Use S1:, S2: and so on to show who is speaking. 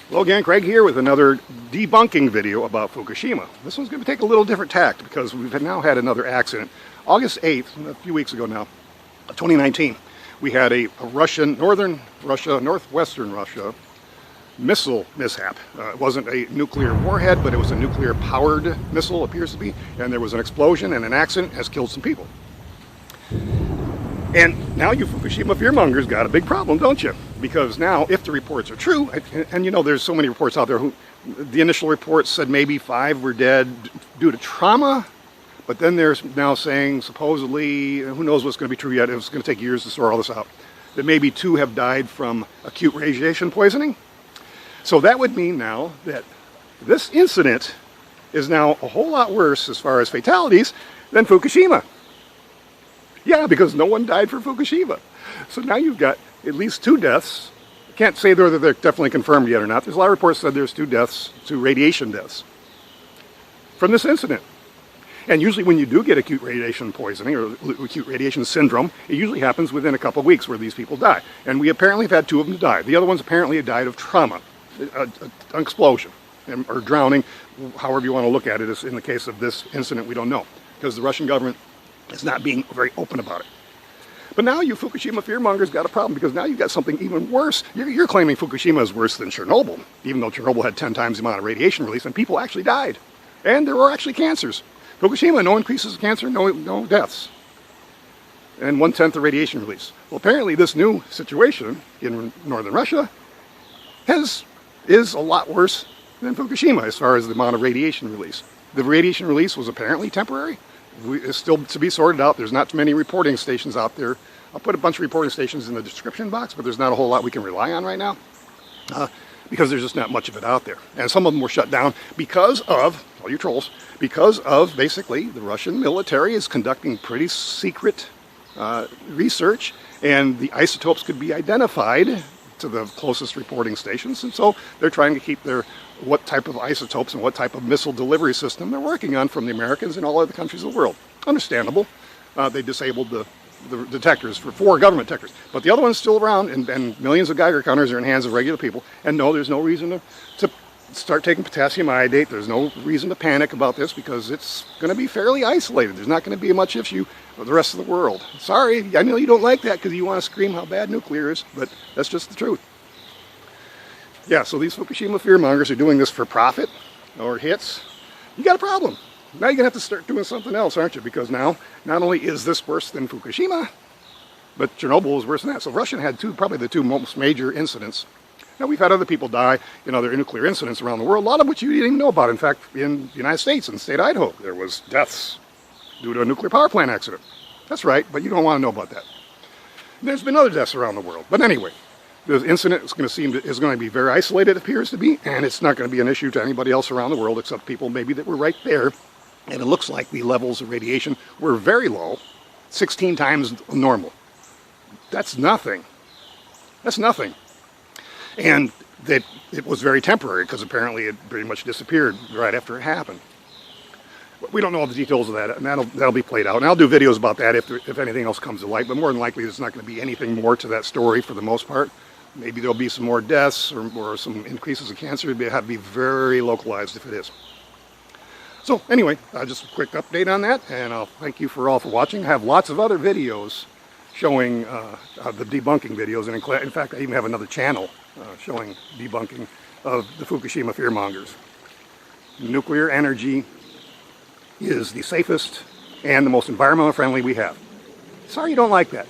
S1: Hello again, Craig here with another debunking video about Fukushima. This one's going to take a little different tact because we've now had another accident. August 8th, a few weeks ago now, 2019, we had a Russian, northern Russia, northwestern Russia missile mishap. It wasn't a nuclear warhead, but it was a nuclear-powered missile, appears to be, and there was an explosion and an accident has killed some people. And now you Fukushima fearmongers got a big problem, don't you? Because now, if the reports are true, and you know there's so many reports out there, the initial reports said maybe 5 were dead due to trauma, but then there's now saying supposedly, who knows what's going to be true yet, it's going to take years to sort all this out, that maybe 2 have died from acute radiation poisoning. So that would mean now that this incident is now a whole lot worse as far as fatalities than Fukushima. Yeah, because no one died for Fukushima. So now you've got at least 2 deaths. I can't say whether they're definitely confirmed yet or not. There's a lot of reports that there's 2 deaths, 2 radiation deaths from this incident. And usually when you do get acute radiation poisoning or acute radiation syndrome, it usually happens within a couple of weeks where these people die. And we apparently have had 2 of them die. The other ones apparently have died of trauma, an explosion, or drowning, however you want to look at it. Is in the case of this incident, we don't know, because the Russian government is not being very open about it. But now you Fukushima fearmongers got a problem, because now you've got something even worse. You're claiming Fukushima is worse than Chernobyl, even though Chernobyl had 10 times the amount of radiation release, and people actually died. And there were actually cancers. Fukushima, no increases of cancer, no deaths. And 1/10 the radiation release. Well, apparently this new situation in northern Russia is a lot worse than Fukushima as far as the amount of radiation release. The radiation release was apparently temporary. It's still to be sorted out. There's not too many reporting stations out there. I'll put a bunch of reporting stations in the description box, but there's not a whole lot we can rely on right now because there's just not much of it out there. And some of them were shut down because of, all you trolls, because of basically the Russian military is conducting pretty secret research, and the isotopes could be identified to the closest reporting stations, and so they're trying to keep what type of isotopes and what type of missile delivery system they're working on from the Americans and all other countries of the world. Understandable. They disabled the detectors for 4 government detectors, but the other one's still around, and millions of Geiger counters are in hands of regular people. And no, there's no reason to start taking potassium iodate. There's no reason to panic about this, because it's going to be fairly isolated. There's not going to be much issue with the rest of the world. Sorry, I know you don't like that because you want to scream how bad nuclear is, but that's just the truth. Yeah, so these Fukushima fearmongers are doing this for profit or hits. You got a problem. Now you're going to have to start doing something else, aren't you? Because now, not only is this worse than Fukushima, but Chernobyl is worse than that. So Russia had probably the 2 most major incidents. Now, we've had other people die in other nuclear incidents around the world, a lot of which you didn't even know about. In fact, in the United States, in the state of Idaho, there was deaths due to a nuclear power plant accident. That's right, but you don't want to know about that. There's been other deaths around the world. But anyway, the incident is going to be very isolated, it appears to be, and it's not going to be an issue to anybody else around the world except people maybe that were right there. And it looks like the levels of radiation were very low, 16 times normal. That's nothing. That's nothing. And that it was very temporary, because apparently it pretty much disappeared right after it happened. But we don't know all the details of that, and that'll be played out. And I'll do videos about that if anything else comes to light, but more than likely there's not going to be anything more to that story for the most part. Maybe there'll be some more deaths or some increases of cancer. It'll have to be very localized if it is. So anyway, just a quick update on that, and I'll thank you all for watching. I have lots of other videos showing the debunking videos, and in fact I even have another channel showing debunking of the Fukushima fearmongers. Nuclear energy is the safest and the most environmentally friendly we have. Sorry you don't like that.